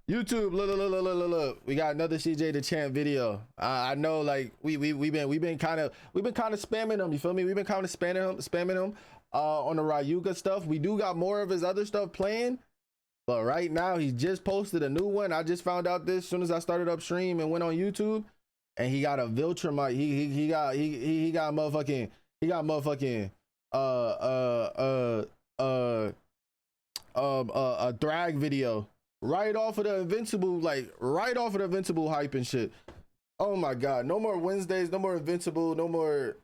YouTube. Look. We got another CJ the Champ video. I know, like we've been kind of spamming him. You feel me? We've been kind of spamming him on the Ryuga stuff. We do got more of his other stuff playing, but right now he just posted a new one. I just found out this as soon as I started up stream and went on YouTube, and he got a Viltrumite. He got motherfucking a Thragg video right off of the Invincible, hype and shit. Oh my god, no more Wednesdays, no more Invincible, no more.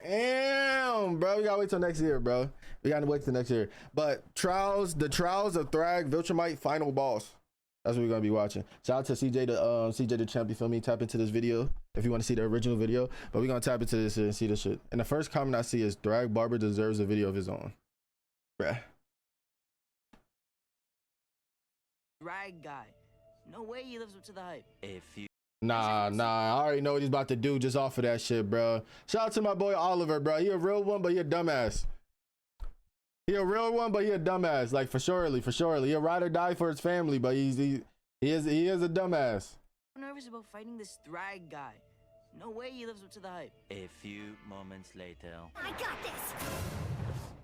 Damn, bro, we gotta wait till next year, bro. We gotta wait till next year. But the trials of Thragg Viltrumite final boss, that's what we're gonna be watching. Shout out to CJ the Champ, you feel me? Tap into this video if you want to see the original video, but we're gonna tap into this and see this shit. And the first comment I see is Thragg Barber deserves a video of his own, bruh. Thragg guy, no way he lives up to the hype. Nah, I already know what he's about to do just off of that shit, bro. Shout out to my boy Oliver, bro. He a real one, but he a dumbass. He a real one, but he a dumbass. Like for surely. He a ride or die for his family, but he is a dumbass. I'm nervous about fighting this Thragg guy. No way he lives up to the hype. A few moments later. I got this.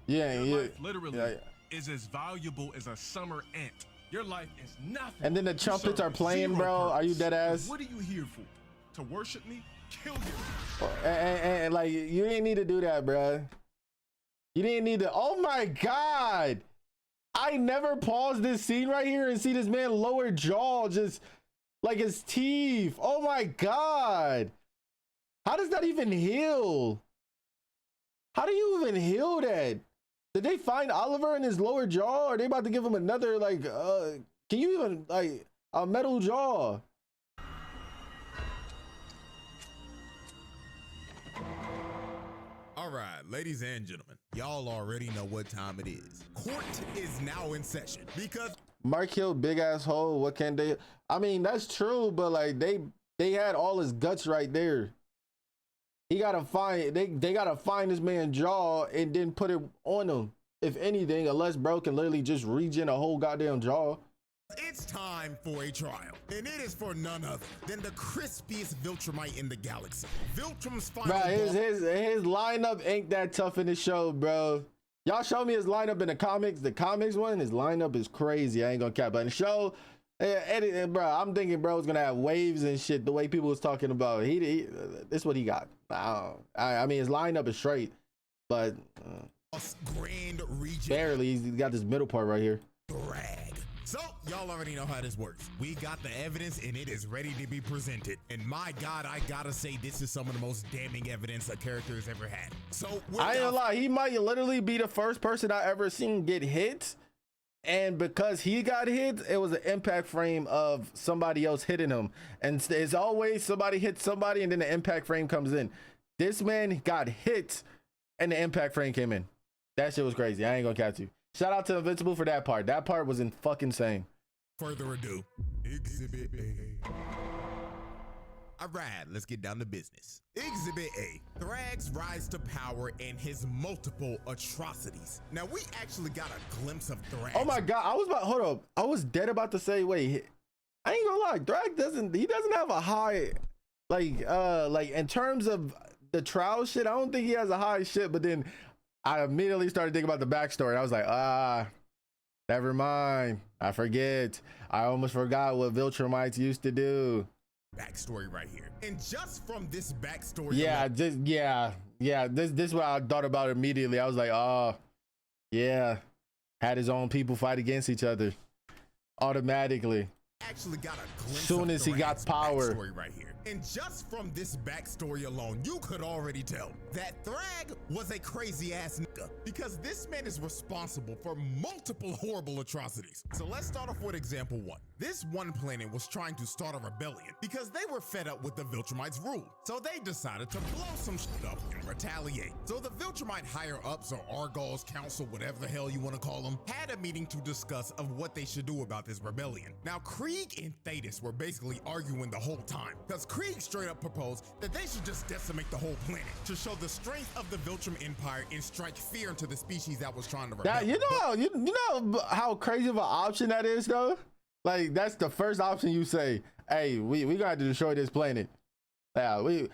Yeah, Your life literally is as valuable as a summer ant. Your life is nothing. And then the trumpets are playing, bro. Are you dead ass? What are you here for? To worship me? Kill you. And like, you didn't need to do that, bro. You didn't need to. Oh my god, I never paused this scene right here and see this man lower jaw, just like his teeth. Oh my god, how does that even heal? How do you even heal that? Did they find Oliver in his lower jaw? Or are they about to give him another, like, can you even, like, a metal jaw? All right, ladies and gentlemen, y'all already know what time it is. Court is now in session because Mark Hill, big asshole. What can they? I mean, that's true, but like they had all his guts right there. He gotta find they gotta find this man's jaw and then put it on him. If anything, unless bro can literally just regen a whole goddamn jaw. it's time for a trial, and it is for none other than the crispiest Viltrumite in the galaxy. Viltrum's final bro, his lineup ain't that tough in the show, bro. Y'all show me his lineup in the comics. The comics one, his lineup is crazy. I ain't gonna cap. But in the show, bro, I'm thinking bro's gonna have waves and shit. The way people was talking about, this is what he got. I mean, his lineup is straight, but grand region barely. He's got this middle part right here. Thragg. So y'all already know how this works. We got the evidence and it is ready to be presented. And my God, I gotta say this is some of the most damning evidence a character has ever had. So I ain't gonna lie, he might literally be the first person I ever seen get hit. And because he got hit, it was an impact frame of somebody else hitting him. And it's always somebody hits somebody and then the impact frame comes in. This man got hit and the impact frame came in. That shit was crazy. I ain't gonna catch you. Shout out to Invincible for that part. That part was in fucking insane. Further ado, Exhibit A. All right, let's get down to business. Exhibit A, Thragg's rise to power and his multiple atrocities. Now we actually got a glimpse of Thragg. Oh my God, hold up. I was dead about to say, wait, I ain't gonna lie, Thragg doesn't have a high, like in terms of the trial shit, I don't think he has a high shit, but then I immediately started thinking about the backstory. I was like, never mind. I forget. I almost forgot what Viltrumites used to do. Backstory right here. And just from this backstory. Yeah, this is what I thought about immediately. I was like, oh, yeah. Had his own people fight against each other. Automatically. Actually got a glimpse soon as he got power right here. And just from this backstory alone, you could already tell that Thragg was a crazy ass nigga, because this man is responsible for multiple horrible atrocities. So let's start off with example 1. This one planet was trying to start a rebellion because they were fed up with the Viltrumites' rule. So they decided to blow some shit up and retaliate. So the Viltrumite higher ups, or Argos council, whatever the hell you want to call them, had a meeting to discuss of what they should do about this rebellion. Now Krieg and Thetis were basically arguing the whole time, because Krieg straight up proposed that they should just decimate the whole planet to show the strength of the Viltrum Empire and strike fear into the species that was trying to rebel. That, you know how crazy of an option that is, though. Like, that's the first option you say. Hey, we got to destroy this planet. Yeah, we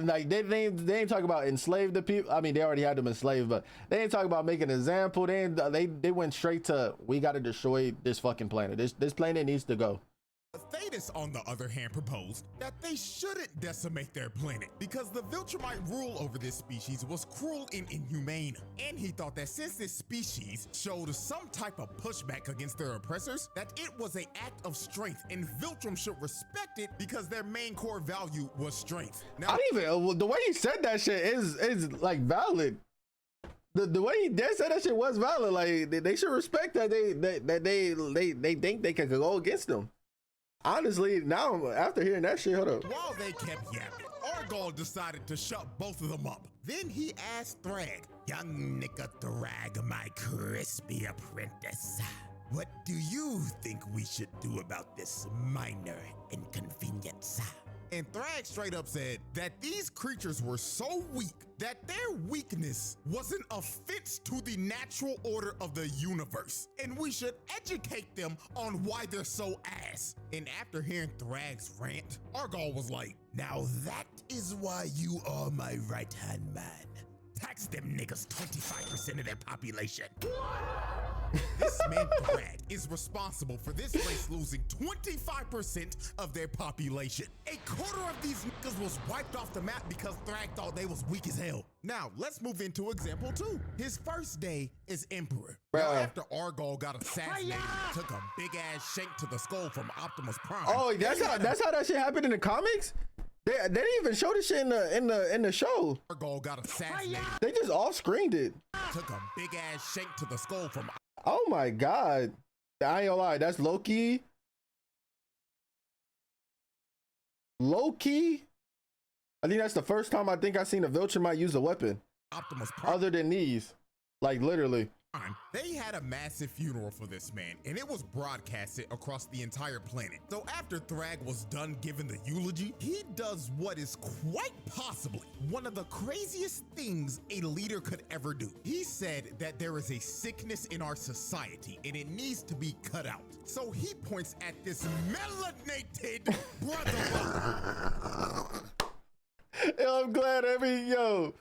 like they ain't talking about enslave the people. I mean, they already had them enslaved, but they ain't talking about making an example. They went straight to, we got to destroy this fucking planet. This planet needs to go. Thetis, on the other hand, proposed that they shouldn't decimate their planet because the Viltrumite rule over this species was cruel and inhumane. And he thought that since this species showed some type of pushback against their oppressors, that it was an act of strength and Viltrum should respect it because their main core value was strength. Now, the way he said that shit is like valid. The way he did say that shit was valid. Like, they should respect that they think they can go against them. Honestly, now after hearing that shit, hold up. While they kept yapping, Argall decided to shut both of them up. Then he asked Thragg, "Young nigga Thragg, my crispy apprentice, what do you think we should do about this minor inconvenience?" And Thragg straight up said that these creatures were so weak that their weakness was an offense to the natural order of the universe, and we should educate them on why they're so ass. And after hearing Thragg's rant, Argall was like, "Now that is why you are my right-hand man. Tax them niggas 25% of their population." This man Thragg is responsible for this race losing 25% of their population. A quarter of these niggas was wiped off the map because Thragg thought they was weak as hell. Now, let's move into example 2. His first day as Emperor. Now, after Argall got assassinated and took a big-ass shank to the skull from Optimus Prime. Oh, that's how that shit happened in the comics? They didn't even show this shit in the show. Argall got assassinated. They just off-screened it. Took a big-ass shank to the skull from... Oh my god. I ain't gonna lie, that's low-key. Low-key? I think that's the first time I think I've seen a Viltrumite use a weapon. Optimus Prime. Other than these. Like, literally. They had a massive funeral for this man, and it was broadcasted across the entire planet. So after Thragg was done giving the eulogy, he does what is quite possibly one of the craziest things a leader could ever do. He said that there is a sickness in our society, and it needs to be cut out. So he points at this melanated brother. Yo, I'm glad yo,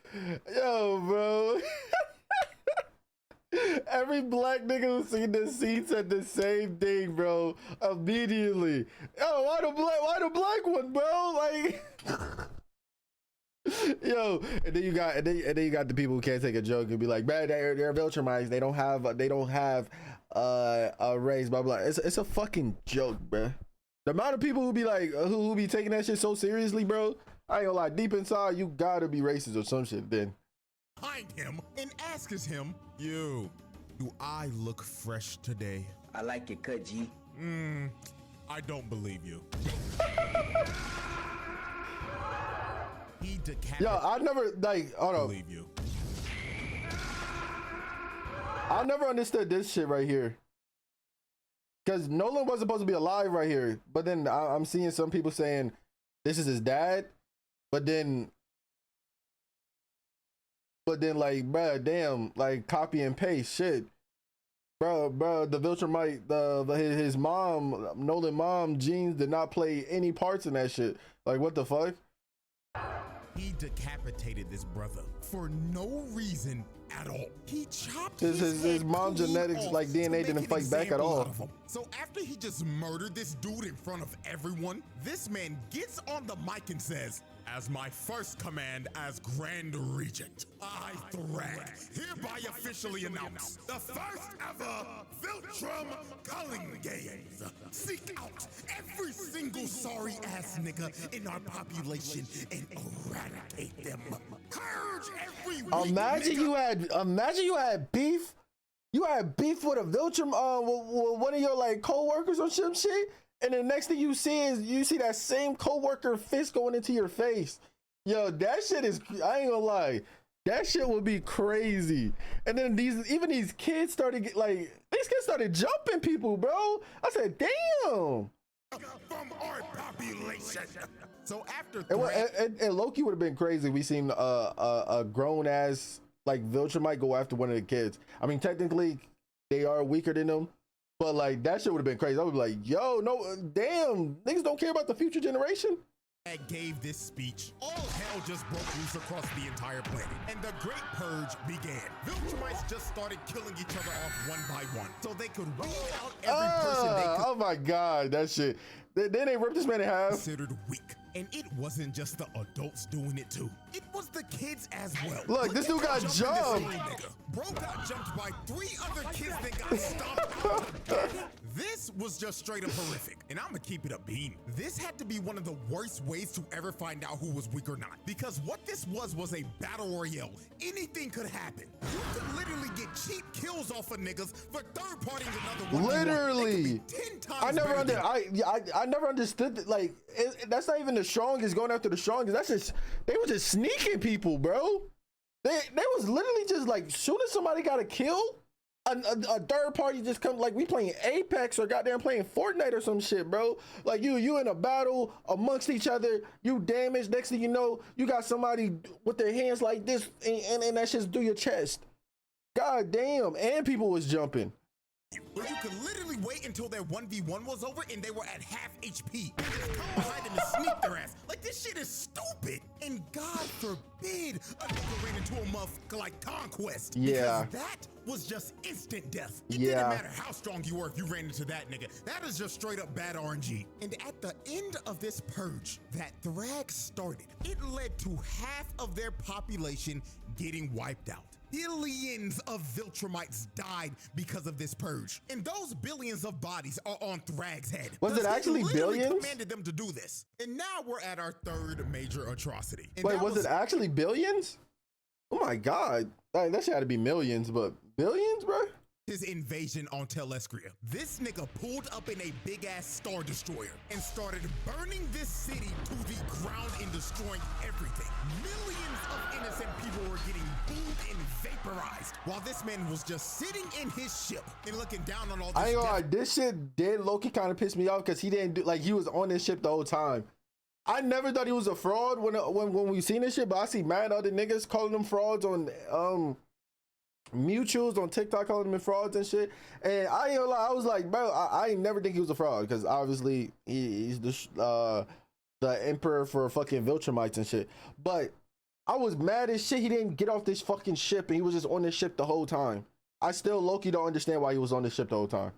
bro. Every black nigga who seen this scene said the same thing, bro. Immediately. Yo, why the black one, bro? Like, yo, and then you got the people who can't take a joke and be like, man, they're Viltrumites. They don't have a race, blah blah. It's a fucking joke, bro. The amount of people who be like who be taking that shit so seriously, bro. I ain't gonna lie, deep inside you gotta be racist or some shit then. Behind him and asks him, "Yo, do I look fresh today?" I like it cut, G. I don't believe you. He decapitated. Yo, I never hold on. Believe you. I never understood this shit right here. Cause Nolan wasn't supposed to be alive right here, but then I'm seeing some people saying this is his dad, but then like, bruh, damn, like copy and paste shit. Bro, the Viltrumite, his mom, Nolan mom, Jeans did not play any parts in that shit. Like, what the fuck? He decapitated this brother for no reason at all. He chopped his mom's genetics, like DNA, didn't fight back at all. So after he just murdered this dude in front of everyone, this man gets on the mic and says, "As my first command as Grand Regent, I, Thragg, hereby officially announce the first ever Viltrum Culling Games. Seek out every single sorry ass nigga in our population and eradicate them. Purge every weak Imagine you had beef. You had beef with a Viltrum, with one of your like co-workers or some shit. And the next thing you see is that same coworker fist going into your face. Yo, that shit is, I ain't gonna lie, that shit would be crazy. And then these kids started like, These kids started jumping people, bro. I said, damn. From our population. So after And Loki would have been crazy. We seen a grown ass like Viltrumite go after one of the kids. I mean, technically they are weaker than them, but like that shit would have been crazy. I would be like, yo, no, damn, niggas don't care about the future generation. Gave this speech, all hell just broke loose across the entire planet, and the Great Purge began. Viltrumites just started killing each other off one by one, so they could weed out every person they could. Oh my god, that shit. Then they ripped this man in half. Considered weak. And it wasn't just the adults doing it too. It was the kids as well. Look, this dude got jumped. Bro got jumped by 3 other kids that got stomped. This was just straight up horrific. And I'm gonna keep it a beam. This had to be one of the worst ways to ever find out who was weak or not. Because what this was a battle royale. Anything could happen. You could literally get cheap kills off of niggas for third partying another one. Literally. 10 times I never understood like that's not even the strongest going after the strongest. That's just they were just sneaking people, bro. They was literally just like shooting somebody got a kill. A third party just come like we playing Apex or goddamn playing Fortnite or some shit, bro. Like you in a battle amongst each other, you damaged. Next thing you know, you got somebody with their hands like this and that shit's through your chest. God damn, and people was jumping. Or you could literally wait until their 1v1 was over and they were at half HP. Just come behind them and sneak their ass. Like, this shit is stupid. And God forbid a nigga ran into a motherfucker like Conquest. Yeah. Because that was just instant death. It Yeah. didn't matter how strong you were if you ran into that nigga. That is just straight up bad RNG. And at the end of this purge that Thragg started, it led to half of their population getting wiped out. Billions of Viltrumites died because of this purge. And those billions of bodies are on Thragg's head. Was it actually billions? Commanded them to do this. And now we're at our 3rd major atrocity. And Wait, was it actually billions? Oh my god. Like, that shit had to be millions, but billions, bro? His invasion on Telescria. This nigga pulled up in a big ass Star Destroyer and started burning this city to the ground and destroying everything. Millions of innocent people were getting boomed and vaporized while this man was just sitting in his ship and looking down on all this. I ain't gonna lie, this shit did low-key kind of piss me off because he didn't do like he was on this ship the whole time. I never thought he was a fraud when we seen this shit, but I see mad other niggas calling them frauds on mutuals on TikTok, calling them frauds and shit. And I ain't gonna lie, I was like, bro, I ain't never think he was a fraud because obviously he's the emperor for fucking Viltrumites and shit. But I was mad as shit he didn't get off this fucking ship and he was just on this ship the whole time. I still low-key don't understand why he was on this ship the whole time.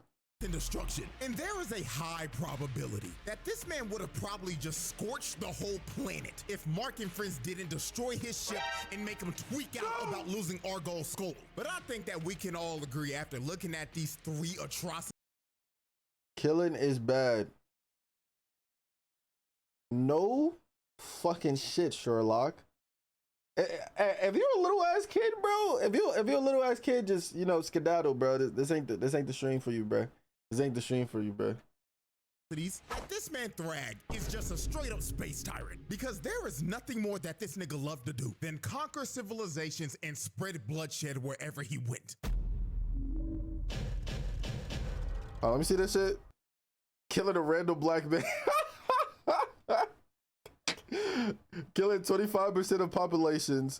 And destruction. And there is a high probability that this man would have probably just scorched the whole planet if Mark and friends didn't destroy his ship and make him tweak out about losing Argol's skull. But I think that we can all agree after looking at these 3 atrocities. Killing is bad. No fucking shit, Sherlock. If you're a little ass kid, bro, if you're a little ass kid, just skedaddle, bro. This ain't the stream for you, bro. This ain't the stream for you, bro. This man Thragg is just a straight up space tyrant because there is nothing more that this nigga loved to do than conquer civilizations and spread bloodshed wherever he went. Let me see this shit. Killing a random black man. Killing 25% of populations.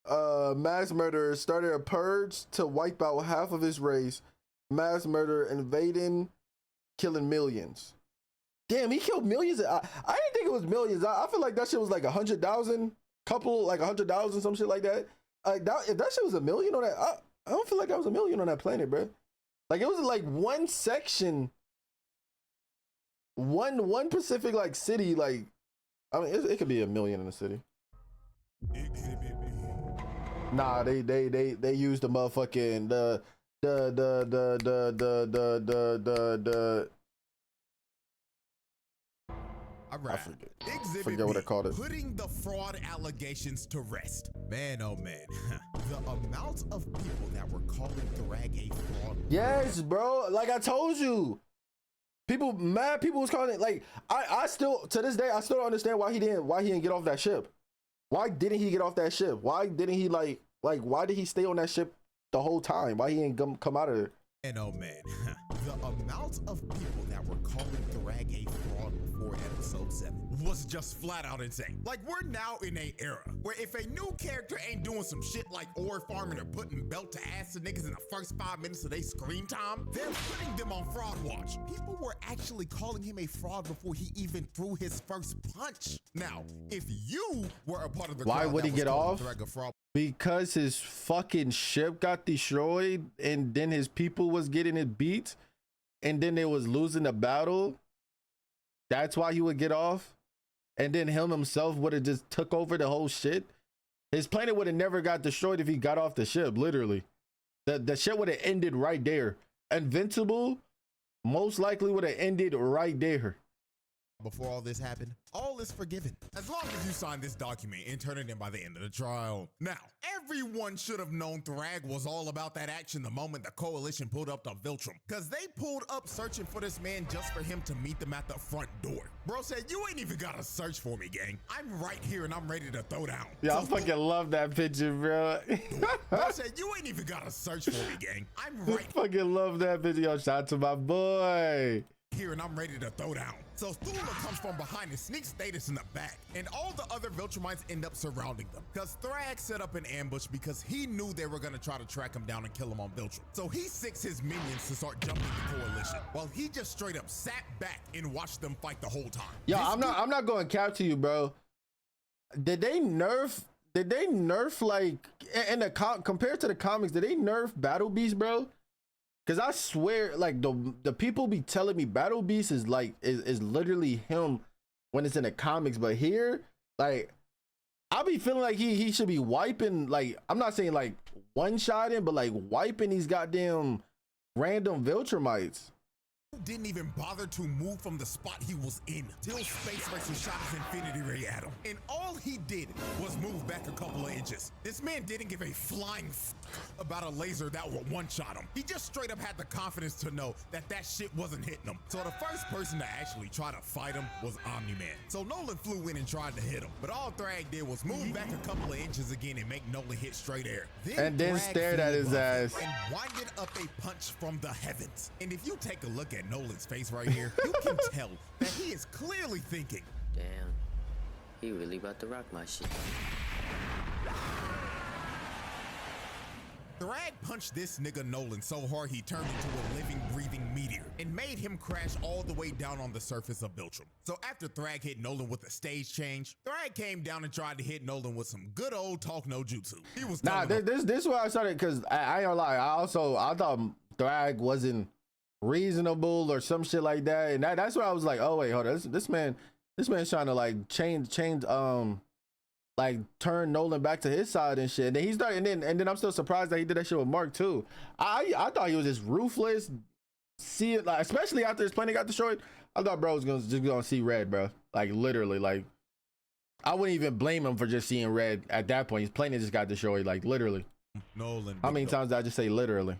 Mass murderer started a purge to wipe out half of his race. Mass murder invading, killing millions. Damn, he killed millions. I didn't think it was millions. I feel like that shit was like 100,000, like 100,000, some shit like that. If that shit was a million on that, I don't feel like that was a million on that planet, bro. Like it was like one section, one Pacific like city. Like I mean, it could be a million in the city. Nah, they used the motherfucking the I forget what I called it. Putting the fraud allegations to rest. Man, oh man. The amount of people that were calling Thragg a fraud. Yes, bro. Like I told you. People was calling it like I still to this day I still don't understand why he didn't get off that ship. Why didn't he get off that ship? Why didn't he like why did he stay on that ship the whole time? Why he didn't come out of there? And oh man, the amount of people that were calling Thragg a fraud before episode 7 was just flat out insane. Like, we're now in a era where if a new character ain't doing some shit like ore farming or putting belt to ass to niggas in the first 5 minutes of their screen time, they're putting them on fraud watch. People were actually calling him a fraud before he even threw his first punch. Now, if you were a part of the why would he get off? Thragg a fraud, because his fucking ship got destroyed and then his people was getting it beat and then they was losing the battle. That's why he would get off. And then him himself would have just took over the whole shit. His planet would have never got destroyed if he got off the ship, literally. The shit would have ended right there. Invincible most likely would have ended right there. before all this happened, all is forgiven. As long as you sign this document and turn it in by the end of the trial. Now, everyone should have known Thragg was all about that action the moment the coalition pulled up to Viltrum, because they pulled up searching for this man just for him to meet them at the front door. Bro said, you ain't even gotta search for me, gang. I'm right here and I'm ready to throw down. Yeah, I fucking love that picture, bro. Bro said, you ain't even gotta search for me, gang. I'm right I fucking love that video. Shout out to my boy. Here and I'm ready to throw down. So Thula comes from behind and sneaks Status in the back, and all the other Viltrumites end up surrounding them, because Thragg set up an ambush because he knew they were gonna try to track him down and kill him on Viltrum. So he sicks his minions to start jumping the coalition, while he just straight up sat back and watched them fight the whole time. Yo, I'm not going to cap to you, bro. Did they nerf like in the compared to the comics? Did they nerf Battle Beast, bro? Cause I swear, like the people be telling me Battle Beast is like is literally him when it's in the comics, but here, like, I be feeling like he should be wiping, like, I'm not saying like one-shotting, but like wiping these goddamn random Viltrumites. Didn't even bother to move from the spot he was in till Space Racer shot his Infinity Ray at him, and all he did was move back a couple of inches. This man didn't give a flying about a laser that would one-shot him. He just straight up had the confidence to know that that shit wasn't hitting him. So the first person to actually try to fight him was Omni-Man. So Nolan flew in and tried to hit him, but all Thragg did was move back a couple of inches again and make Nolan hit straight air. And then stared at his ass and winded up a punch from the heavens. And if you take a look at Nolan's face right here, you can tell that he is clearly thinking, damn, he really about to rock my shit. Thragg punched this nigga Nolan so hard he turned into a living, breathing meteor and made him crash all the way down on the surface of Viltrum. So after Thragg hit Nolan with a stage change, Thragg came down and tried to hit Nolan with some good old talk no jutsu. He was this is where I started, because I ain't gonna lie, I thought Thragg wasn't reasonable or some shit like that, and that's where I was like, oh wait, hold on, this man's trying to like change like turn Nolan back to his side and shit. And then he started, and then I'm still surprised that he did that shit with Mark too. I thought he was just ruthless. See it, like, especially after his planet got destroyed, I thought bro was just gonna see red, bro. Like literally, like I wouldn't even blame him for just seeing red at that point. His planet just got destroyed, like literally. Nolan, how many times did I just say literally?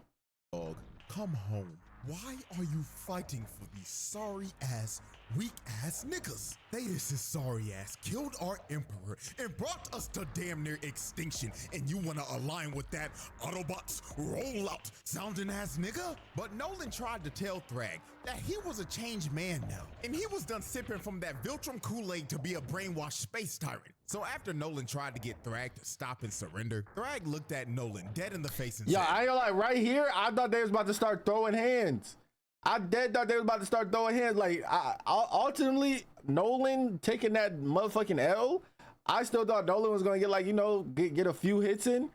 Dog, come home. Why are you fighting for these sorry ass, weak ass niggas? Thetis is sorry ass killed our emperor and brought us to damn near extinction, and you wanna align with that Autobots rollout sounding ass nigga? But Nolan tried to tell Thragg that he was a changed man now, and he was done sipping from that Viltrum Kool-Aid to be a brainwashed space tyrant. So after Nolan tried to get Thragg to stop and surrender, Thragg looked at Nolan dead in the face and said, I ain't like right here, I thought they was about to start throwing hands. I dead thought they was about to start throwing hands. Like, ultimately, Nolan taking that motherfucking L, I still thought Nolan was gonna get, like, you know, get a few hits in.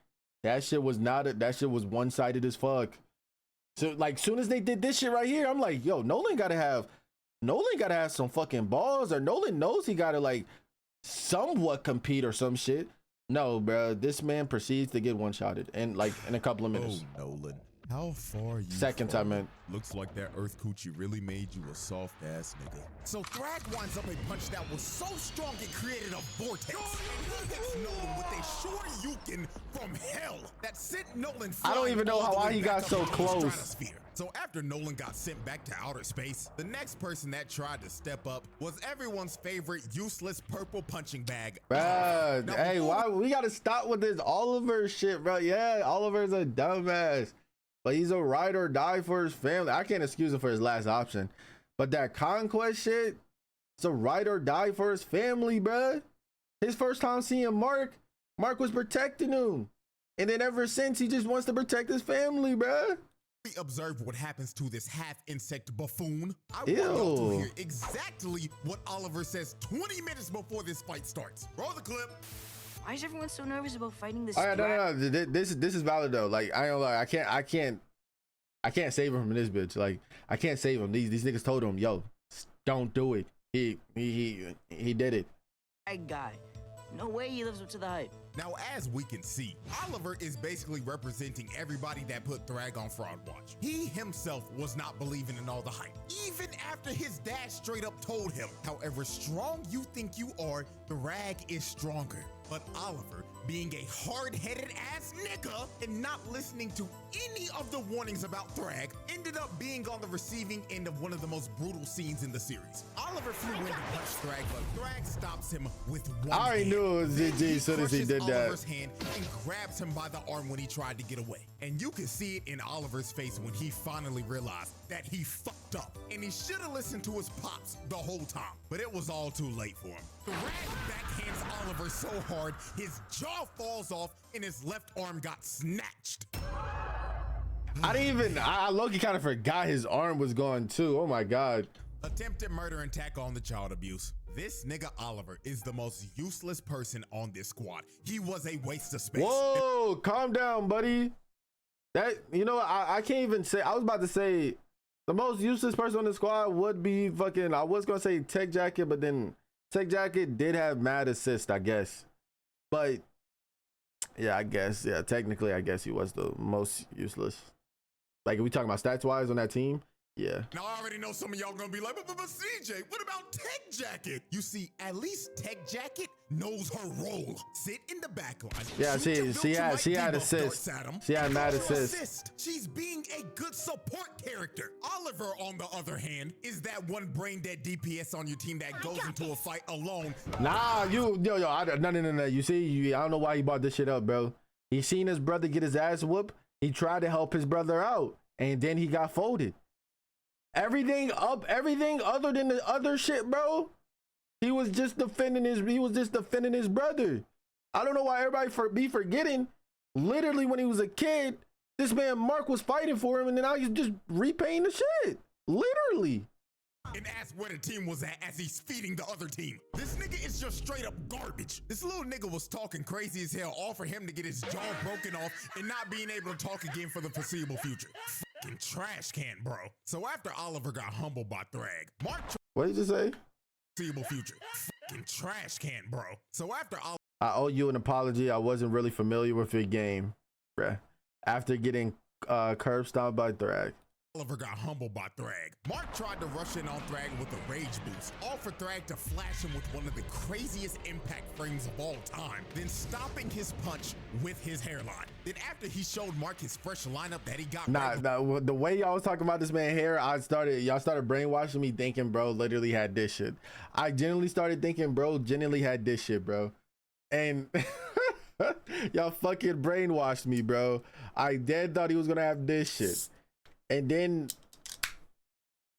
That shit was that shit was one-sided as fuck. So, like, soon as they did this shit right here, I'm like, yo, Nolan gotta have some fucking balls, or Nolan knows he gotta, like, somewhat compete or some shit. No, bro, this man proceeds to get one-shotted and, like, in a couple of minutes. Oh, Nolan. How far you Second time, man. Looks like that Earth Coochie really made you a soft ass nigga. So Thragg winds up a punch that was so strong it created a vortex. And he hits Nolan with a Shoryuken from hell that sent Nolan flying. I don't even know how he got so close. So after Nolan got sent back to outer space, the next person that tried to step up was everyone's favorite useless purple punching bag. Bruh, hey, why we gotta stop with this Oliver shit, bro? Yeah, Oliver's a dumbass. but he's a ride or die for his family. I can't excuse him for his last option, but that conquest shit, it's a ride or die for his family, bruh. His first time seeing Mark was protecting him, and then ever since he just wants to protect his family, bruh. Observe what happens to this half insect buffoon. I want y'all to hear exactly what Oliver says 20 minutes before this fight starts. Roll the clip. Why is everyone so nervous about fighting this? All right, no. This is valid though. Like I ain't gonna lie, I can't save him from this bitch. Like I can't save him. These niggas told him, yo, don't do it. He did it. Thragg guy. No way he lives up to the hype. Now, as we can see, Oliver is basically representing everybody that put Thragg on Fraud Watch. He himself was not believing in all the hype, even after his dad straight up told him, however strong you think you are, Thragg is stronger. But Oliver, being a hard-headed ass nigga and not listening to any of the warnings about Thragg, ended up being on the receiving end of one of the most brutal scenes in the series. Oliver flew in to punch Thragg, but Thragg stops him with one I already hand. knew it was GG as soon as he did Oliver's that. hand and grabs him by the arm when he tried to get away. And you can see it in Oliver's face when he finally realized that he fucked up and he should have listened to his pops the whole time. But it was all too late for him. Thragg backhands Oliver so hard his jaw falls off and his left arm got snatched. I low-key kind of forgot his arm was gone too. Oh my god. Attempted murder and tackle on the child abuse. This nigga Oliver is the most useless person on this squad. He was a waste of space. Whoa, calm down, buddy. That, you know, I can't even say. I was about to say the most useless person on the squad would be fucking, I was gonna say Tech Jacket, but then Tech Jacket did have mad assist, I guess. But yeah, I guess, yeah, technically I guess he was the most useless. Like if we talking about stats wise on that team, yeah. Now I already know some of y'all gonna be like, but CJ, what about Tech Jacket? You see, at least Tech Jacket knows her role. Sit in the back line. Yeah, she had assist. She had mad assist. She's being a good support character. Oliver, on the other hand, is that one brain dead DPS on your team that goes into a fight alone. Nah, yo, no. You see, I don't know why he brought this shit up, bro. He seen his brother get his ass whooped. He tried to help his brother out, and then he got folded. Everything other than the other shit, bro. He was just defending his brother. I don't know why everybody be forgetting. Literally, when he was a kid, this man Mark was fighting for him, and then now he's just repaying the shit. Literally. And ask where the team was at as he's feeding the other team. This nigga is just straight up garbage. This little nigga was talking crazy as hell, all for him to get his jaw broken off and not being able to talk again for the foreseeable future. Fucking trash can, bro. So after Oliver got humbled by Thragg, Mark. What did you say? Foreseeable future. Fucking trash can, bro. So after I owe you an apology. I wasn't really familiar with your game, bruh. After getting curb stomped by Thragg. Oliver got humbled by Thragg. Mark tried to rush in on Thragg with a rage boost, all for Thragg to flash him with one of the craziest impact frames of all time, then stopping his punch with his hairline. Then after he showed Mark his fresh lineup that he got. Nah, the way y'all was talking about this man hair, y'all started brainwashing me thinking bro literally had this shit. I genuinely started thinking bro genuinely had this shit, bro. And y'all fucking brainwashed me, bro. I dead thought he was gonna have this shit. And then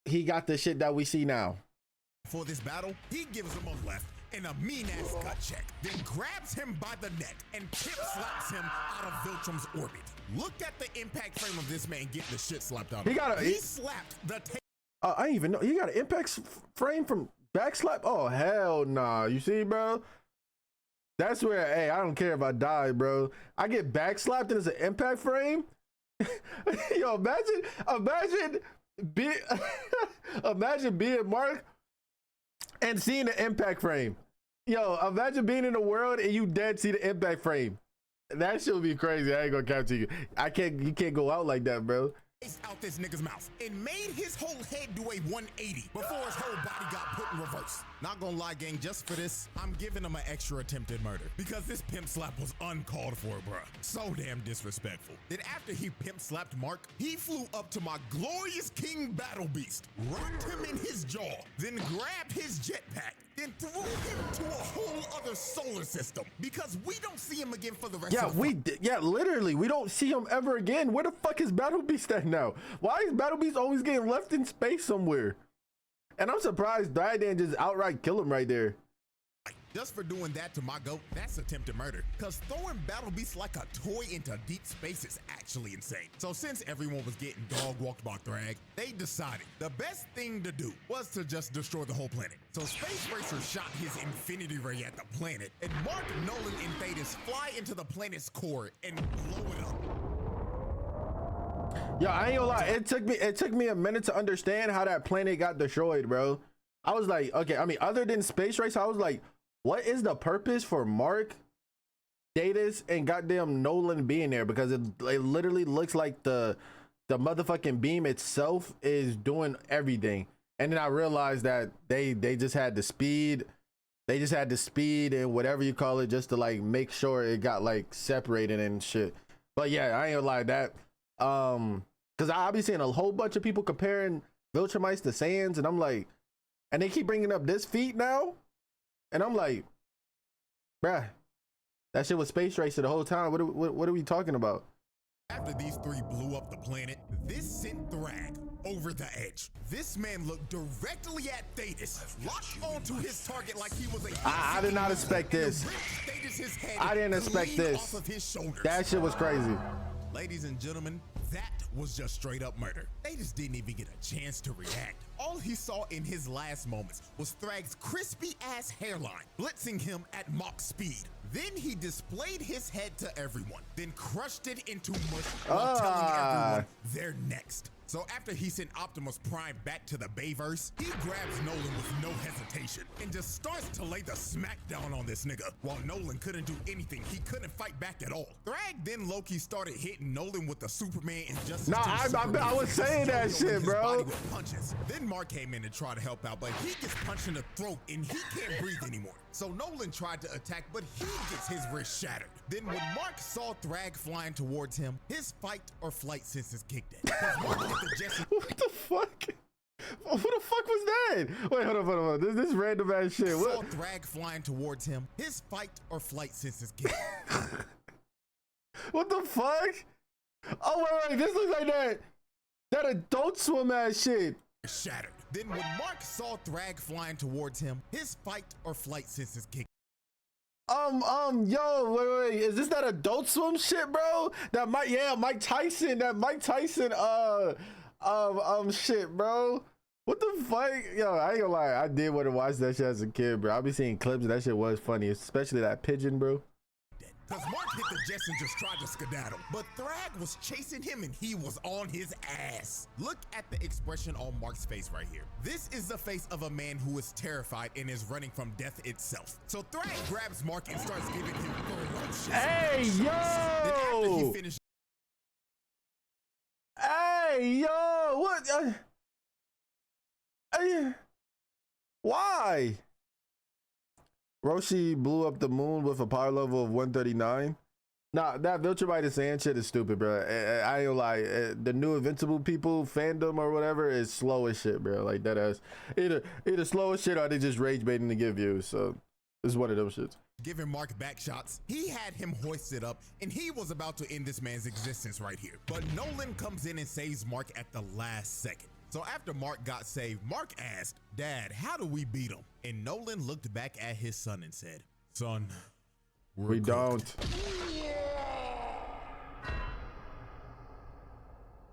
he got the shit that we see now. For this battle, he gives him a left and a mean-ass gut check, then grabs him by the neck and pimp slaps him out of Viltrum's orbit. Look at the impact frame of this man getting the shit slapped out of him. He slapped the I didn't even know. He got an impact frame from backslap? Oh, hell nah. You see, bro? That's where, hey, I don't care if I die, bro. I get backslapped and it's an impact frame? Yo, imagine being Mark and seeing the impact frame. Yo, imagine being in the world and you dead see the impact frame. That shit would be crazy. I ain't gonna capture you. You can't go out like that, bro. Out this nigga's mouth and made his whole head do a 180 before his whole body got put in reverse. Not gonna lie, gang, just for this, I'm giving him an extra attempted murder because this pimp slap was uncalled for, bruh. So damn disrespectful. Then after he pimp slapped Mark, he flew up to my glorious King Battle Beast, rocked him in his jaw, then grabbed his jetpack, then threw him to a whole other solar system because we don't see him again for the rest Yeah, of the yeah, literally, we don't see him ever again. Where the fuck is Battle Beast at now? Why is Battle Beast always getting left in space somewhere? And I'm surprised Thragg didn't just outright kill him right there. Just for doing that to my goat, that's attempted murder. Cause throwing Battle Beast like a toy into deep space is actually insane. So since everyone was getting dog walked by Thragg, they decided the best thing to do was to just destroy the whole planet. So Space Racer shot his infinity ray at the planet, and Mark, Nolan, and Thetis fly into the planet's core and blow it up. Yo, I ain't gonna lie, it took me a minute to understand how that planet got destroyed, bro. I was like, okay, I mean, other than Space Race, I was like, what is the purpose for Mark, Thetis, and goddamn Nolan being there? Because it literally looks like the motherfucking beam itself is doing everything. And then I realized that they just had the speed. They just had the speed and whatever you call it, just to like make sure it got like separated and shit. But yeah, I ain't gonna lie, that because I be seeing a whole bunch of people comparing Viltrumites to Saiyans, and I'm like, and they keep bringing up this feat now. And I'm like, bruh, that shit was Space Racer the whole time. What are we talking about? After these three blew up the planet, this sent Thragg over the edge. This man looked directly at Thetis, locked onto his target like he was a I did not expect this. I didn't expect this. That shit was crazy. Ladies and gentlemen, that was just straight up murder. They just didn't even get a chance to react. All he saw in his last moments was Thragg's crispy ass hairline, blitzing him at Mach speed. Then he displayed his head to everyone, then crushed it into mush while telling everyone they're next. So after he sent Optimus Prime back to the Bayverse, he grabs Nolan with no hesitation and just starts to lay the smackdown on this nigga. While Nolan couldn't do anything, he couldn't fight back at all. Thragg then low-key started hitting Nolan with the Superman Injustice. Nah, I was saying that shit, bro. Punches. Then Mark came in to try to help out, but he gets punched in the throat and he can't breathe anymore. So Nolan tried to attack, but he gets his wrist shattered. Then when Mark saw Thragg flying towards him, his fight or flight senses kicked in. Mark hit the Jesse. What the fuck? Who the fuck was that? Wait, hold on. This random ass shit. What? Saw Thragg flying towards him, his fight or flight senses kicked in. What the fuck? Oh wait, this looks like that Adult Swim ass shit. Shattered. Then when Mark saw Thragg flying towards him, his fight or flight senses kicked. Yo, wait, is this that Adult Swim shit, bro? Mike Tyson, shit, bro. What the fuck? Yo, I ain't gonna lie, I did want to watch that shit as a kid, bro. I be seeing clips and that shit was funny, especially that pigeon, bro. Because Mark hit the jets and just tried to skedaddle, but Thragg was chasing him and he was on his ass. Look at the expression on Mark's face right here. This is the face of a man who is terrified and is running from death itself. So Thragg grabs Mark and starts giving him ferocious. Hey, yo! Then after he finished. Hey, yo! What? Why? Roshi blew up the moon with a power level of 139. Nah, that Viltrumite and Sand shit is stupid, bro. I ain't gonna lie. The new Invincible people fandom or whatever is slow as shit, bro. Like that ass. Either slow as shit or they just rage baiting to give views. So it's one of those shits. Giving Mark back shots, he had him hoisted up and he was about to end this man's existence right here. But Nolan comes in and saves Mark at the last second. So after Mark got saved, Mark asked, "Dad, how do we beat him?" And Nolan looked back at his son and said, "Son, we don't."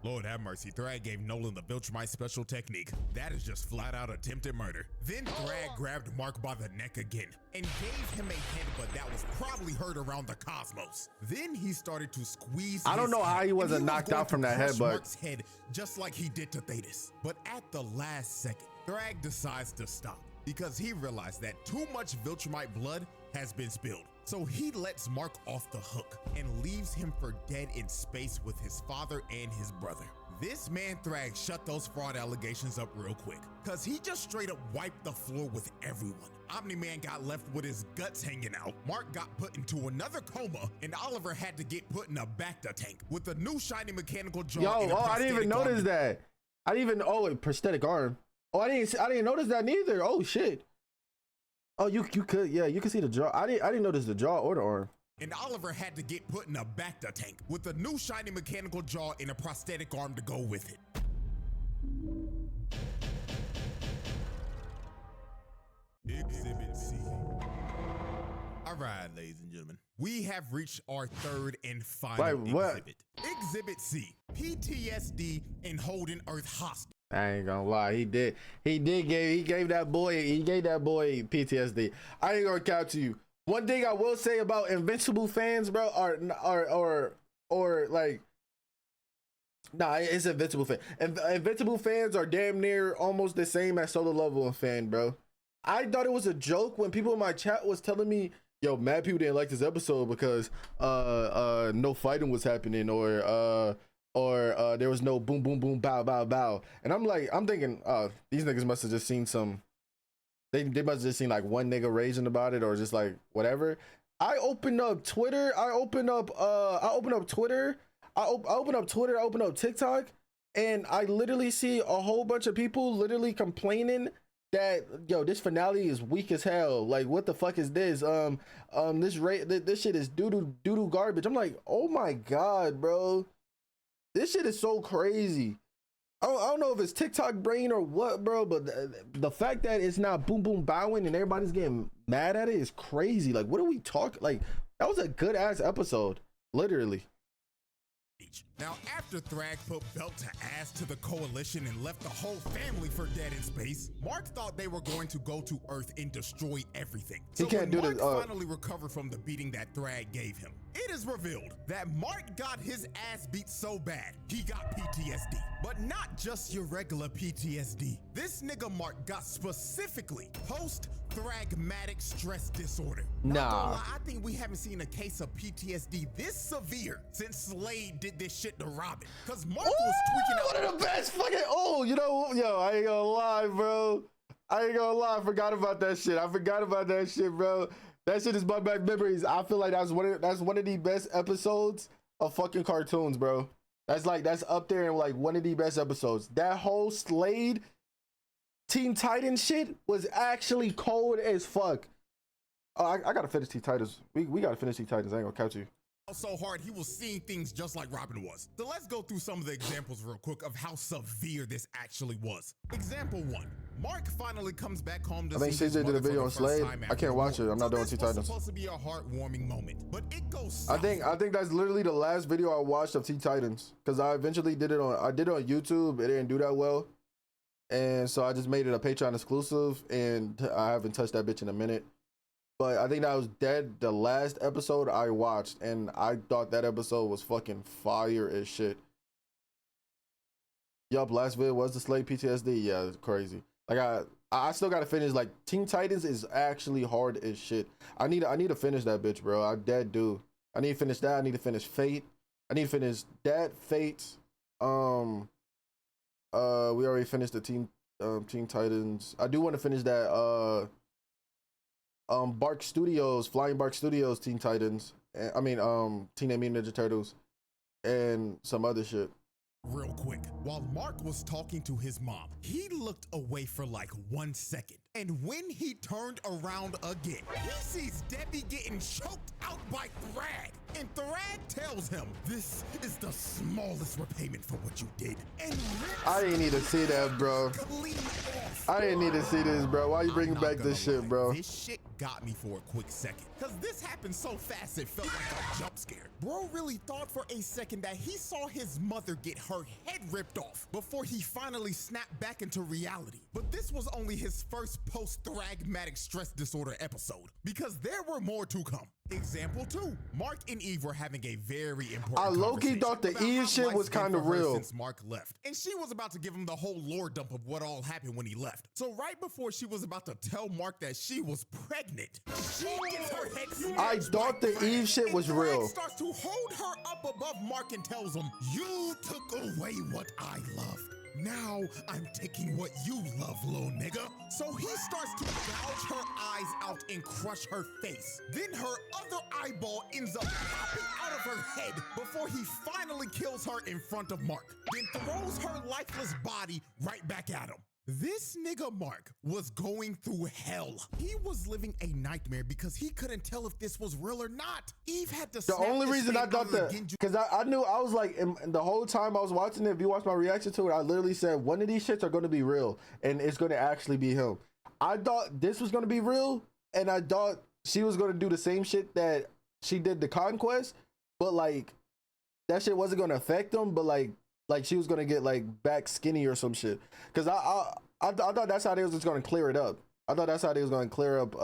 Lord have mercy, Thragg gave Nolan the Viltrumite special technique. That is just flat out attempted murder. Then Thragg grabbed Mark by the neck again and gave him a headbutt that was probably heard around the cosmos. Then he started to squeeze. I don't know how he wasn't knocked out from that headbutt. Mark's head just like he did to Thetis. But at the last second, Thragg decides to stop because he realized that too much Viltrumite blood has been spilled. So he lets Mark off the hook and leaves him for dead in space with his father and his brother. This man Thragg shut those fraud allegations up real quick, cause he just straight up wiped the floor with everyone. Omni-Man got left with his guts hanging out, Mark got put into another coma, and Oliver had to get put in a Bacta tank with a new shiny mechanical jaw. Yo, I didn't even notice that. I didn't even, a prosthetic arm. Oh, I didn't notice that neither. Oh shit. Oh, you could, yeah, you can see the jaw. I didn't notice the jaw or the arm. And Oliver had to get put in a Bacta tank with a new shiny mechanical jaw and a prosthetic arm to go with it. Exhibit C. All right, ladies and gentlemen, we have reached our third and final exhibit. Exhibit C, PTSD and holding Earth hostage. I ain't gonna lie, he gave that boy PTSD. I ain't gonna count to you. One thing I will say about Invincible fans, bro, or like, nah, it's Invincible fan. Invincible fans are damn near almost the same as Solo Level fan, bro. I thought it was a joke when people in my chat was telling me, yo, mad people didn't like this episode because no fighting was happening, or there was no boom boom boom bow bow bow. And I'm thinking, these niggas must have just seen some, they must have just seen like one nigga raging about it, or just like whatever. I opened up Twitter, I opened up TikTok, and I literally see a whole bunch of people literally complaining that, yo, this finale is weak as hell. Like, what the fuck is this? This shit is doo-doo garbage. I'm like, oh my god, bro, this shit is so crazy. I don't know if it's TikTok brain or what, bro, but the fact that it's not boom boom bowing and everybody's getting mad at it is crazy. Like, what are we talking? Like, that was a good ass episode, literally. Now, after Thragg put belt to ass to the coalition and left the whole family for dead in space, Mark thought they were going to go to Earth and destroy everything. So he can't do Mark this. Finally recovered from the beating that Thragg gave him, it is revealed that Mark got his ass beat so bad he got PTSD. But not just your regular PTSD. This nigga Mark got specifically post-thragmatic stress disorder. Nah. I think we haven't seen a case of PTSD this severe since Slade did this shit to Robin. Cause Mark was tweaking out. One of the best fucking, you know, yo, I ain't gonna lie, bro. I forgot about that shit, bro. That shit is brought back memories. I feel like that's one of the best episodes of fucking cartoons, bro. That's up there in like one of the best episodes. That whole Slade Teen Titans shit was actually cold as fuck. I gotta finish Teen Titans. We gotta finish Teen Titans. I ain't gonna catch you. So hard he was seeing things just like Robin was. So let's go through some of the examples real quick of how severe this actually was. Example 1. Mark finally comes back home to I think CJ did a video on Slade. I can't watch it. I'm not doing Teen Titans. It's supposed to be a heartwarming moment, but it goes south. I think that's literally the last video I watched of Teen Titans, because I eventually did it on YouTube. It didn't do that well, and so I just made it a Patreon exclusive, and I haven't touched that bitch in a minute. But I think that was the last episode I watched, and I thought that episode was fucking fire as shit. Yup, last video was the Slade PTSD. Yeah, it's crazy. Like I still gotta finish. Like, Teen Titans is actually hard as shit. I need to finish that bitch, bro. I dead do. I need to finish that. I need to finish Fate. I need to finish that, Fate. We already finished the Teen Titans. I do want to finish that Flying Bark Studios Teen Titans. I mean Teenage Mutant Ninja Turtles and some other shit. Real quick, while Mark was talking to his mom, he looked away for like 1 second. And when he turned around again, he sees Debbie getting choked out by Thragg. And Thragg tells him, this is the smallest repayment for what you did. And I didn't need to see that, bro. I didn't need to see this, bro. Why you bringing back this shit, bro? This shit got me for a quick second. Cause this happened so fast it felt like a jump scare. Bro really thought for a second that he saw his mother get her head ripped off before he finally snapped back into reality. But this was only his first post-thragmatic stress disorder episode, because there were more to come. Example 2, Mark and Eve were having a very important I low-key thought the Eve shit was kind of real since Mark left, and she was about to give him the whole lore dump of what all happened when he left. So right before she was about to tell Mark that she was pregnant, she gets her head smashed. I thought the Eve shit was real. Starts to hold her up above Mark and tells him, "You took away what I loved. Now I'm taking what you love, little nigga." So he starts to gouge her eyes out and crush her face. Then her other eyeball ends up popping out of her head before he finally kills her in front of Mark. Then throws her lifeless body right back at him. This nigga Mark was going through hell. He was living a nightmare because he couldn't tell if this was real or not. Eve had to The only reason I thought that, because I knew, I was like, and the whole time I was watching it, if you watch my reaction to it, I literally said, one of these shits are going to be real, and it's going to actually be him. I thought this was going to be real, and I thought she was going to do the same shit that she did the Conquest, but like, that shit wasn't going to affect him, but like she was going to get like back skinny or some shit. Because I thought that's how they was just going to clear it up. I thought that's how they was going to clear up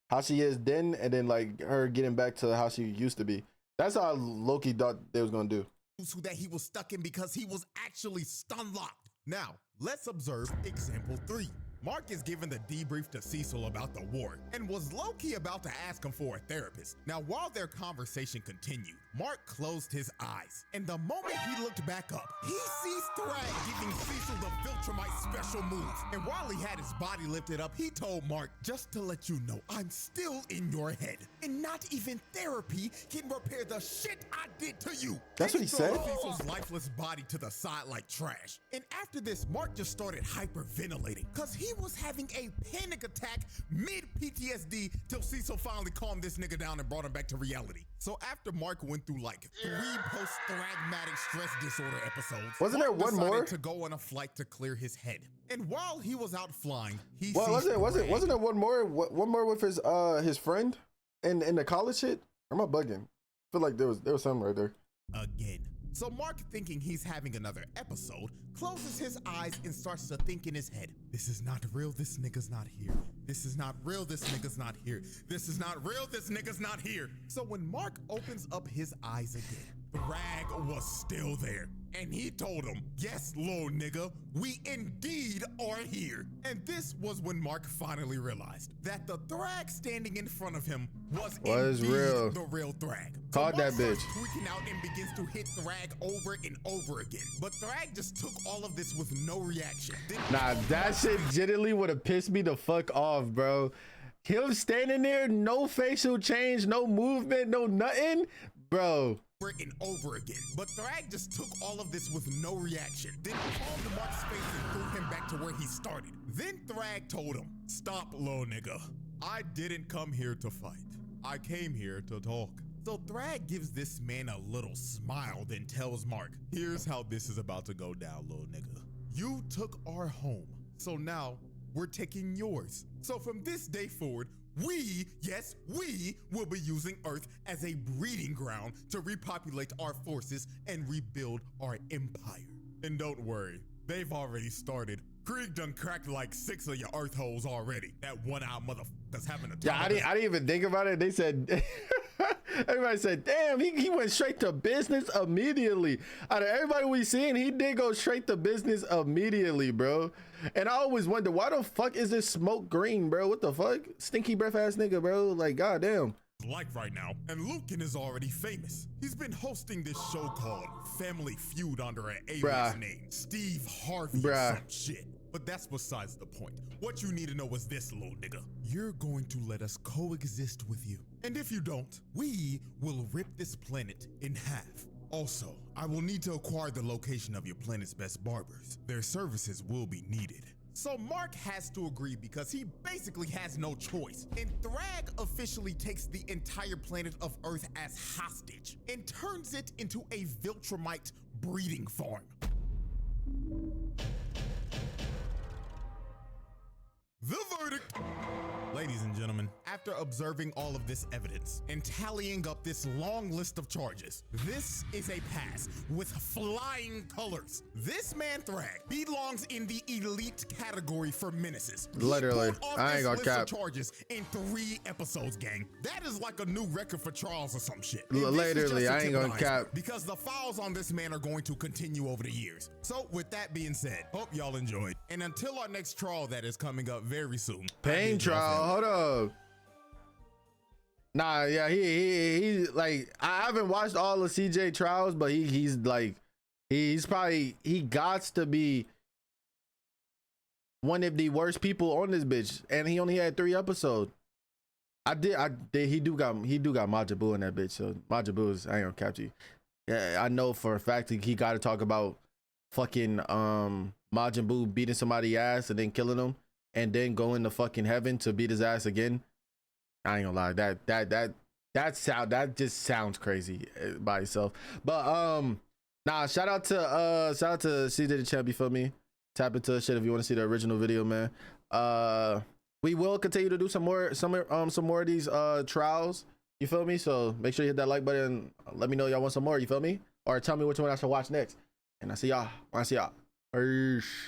how she is then, and then like her getting back to how she used to be. That's how Loki thought they was going to do. That he was stuck in because he was actually stun locked. Now, let's observe example 3. Mark is given the debrief to Cecil about the war and was low-key about to ask him for a therapist. Now, while their conversation continued, Mark closed his eyes, and the moment he looked back up, he sees Thragg giving Cecil the Viltrumite special moves. And while he had his body lifted up, he told Mark, just to let you know, I'm still in your head, and not even therapy can repair the shit I did to you. That's what he said? Cecil's lifeless body to the side like trash. And after this, Mark just started hyperventilating, because he was having a panic attack mid-PTSD till Cecil finally calmed this nigga down and brought him back to reality. So after Mark went through like 3 post-thragmatic stress disorder episodes, wasn't there one more to go on a flight to clear his head. And while he was out flying, he wasn't there one more with his friend in the college shit? Am I bugging? I feel like there was something right there. Again. So Mark, thinking he's having another episode, closes his eyes and starts to think in his head, this is not real, this nigga's not here. This is not real, this nigga's not here. This is not real, this nigga's not here. So when Mark opens up his eyes again, Thragg was still there. And he told him, yes, little nigga, we indeed are here. And this was when Mark finally realized that the Thragg standing in front of him was indeed real. The real Thragg. Caught that bitch. Freaking out and begins to hit Thragg over and over again. But Thragg just took all of this with no reaction. Nah, that shit genuinely would have pissed me the fuck off, bro. Him standing there, no facial change, no movement, no nothing, bro. And over again. But Thragg just took all of this with no reaction. Then palmed Mark's face and threw him back to where he started. Then Thragg told him, stop, little nigga. I didn't come here to fight. I came here to talk. So Thragg gives this man a little smile, then tells Mark, here's how this is about to go down, little nigga. You took our home, so now we're taking yours. So from this day forward, we will be using Earth as a breeding ground to repopulate our forces and rebuild our empire. And don't worry, they've already started. Krieg done cracked like 6 of your Earth holes already. That one-eyed motherfucker's having a time. Yeah, I didn't even think about it. They said, everybody said, damn, he went straight to business immediately. Out of everybody we seen, he did go straight to business immediately, bro. And I always wonder, why the fuck is this smoke green, bro? What the fuck? Stinky breath ass nigga, bro. Like, goddamn. Like right now, and Lucan is already famous. He's been hosting this show called Family Feud under an alias name, Steve Harvey or some shit. But that's besides the point. What you need to know is this, little nigga. You're going to let us coexist with you. And if you don't, we will rip this planet in half. Also, I will need to acquire the location of your planet's best barbers. Their services will be needed. So Mark has to agree because he basically has no choice. And Thragg officially takes the entire planet of Earth as hostage and turns it into a Viltrumite breeding farm. The verdict. Ladies and gentlemen, after observing all of this evidence and tallying up this long list of charges, this is a pass with flying colors. This man Thragg belongs in the elite category for menaces. Literally, I ain't gonna cap. Charges in 3 episodes, gang. That is like a new record for Charles or some shit. Literally, I ain't gonna cap. Because the files on this man are going to continue over the years. So with that being said, hope y'all enjoyed. And until our next trial that is coming up very soon. Pain trial, hold up. Nah, yeah, he like, I haven't watched all the CJ trials, but he's like, he gots to be one of the worst people on this bitch, and he only had 3 episodes. He do got Majin Buu in that bitch, so Majin Buu is, I ain't gonna cap you. Yeah, I know for a fact he got to talk about fucking Majin Buu beating somebody's ass and then killing him and then going to fucking heaven to beat his ass again. I ain't gonna lie, that just sounds crazy by itself. But nah, shout out to CJ the Champ, you feel me? Tap into the shit if you want to see the original video, man. We will continue to do some more of these trials, you feel me? So make sure you hit that like button, let me know y'all want some more, you feel me? Or tell me which one I should watch next. And I see y'all. Peace.